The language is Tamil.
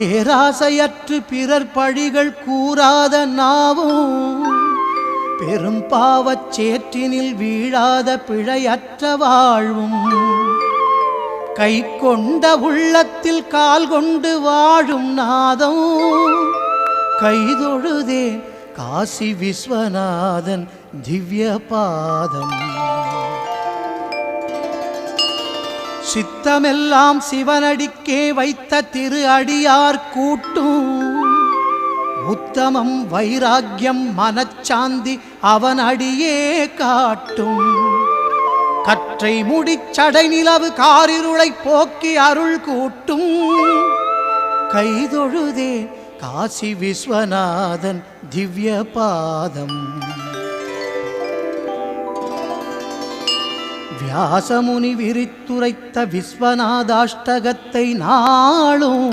பேராசையற்று பிறர் பழிகள் கூறாத நாவும் பெரும் பாவச் சேற்றினில் வீழாத பிழையற்ற வாழ்வும் கை கொண்ட உள்ளத்தில் கால் கொண்டு வாழும் நாதம் கைதொழுதே காசி விஸ்வநாதன் திவ்ய பாதம். சித்தமெல்லாம் சிவனடிக்கே வைத்த திரு அடியார் கூட்டும் உத்தமம் வைராக்கியம் மனச்சாந்தி அவன் அடியே காட்டும். கற்றை முடிச்சடை நிலவு காரிருளை போக்கி அருள் கூட்டும் கைதொழுதே காசி விஸ்வநாதன் திவ்ய பாதம். வியாசமுனி விரித்துரைத்த விஸ்வநாதாஷ்டகத்தை நாளும்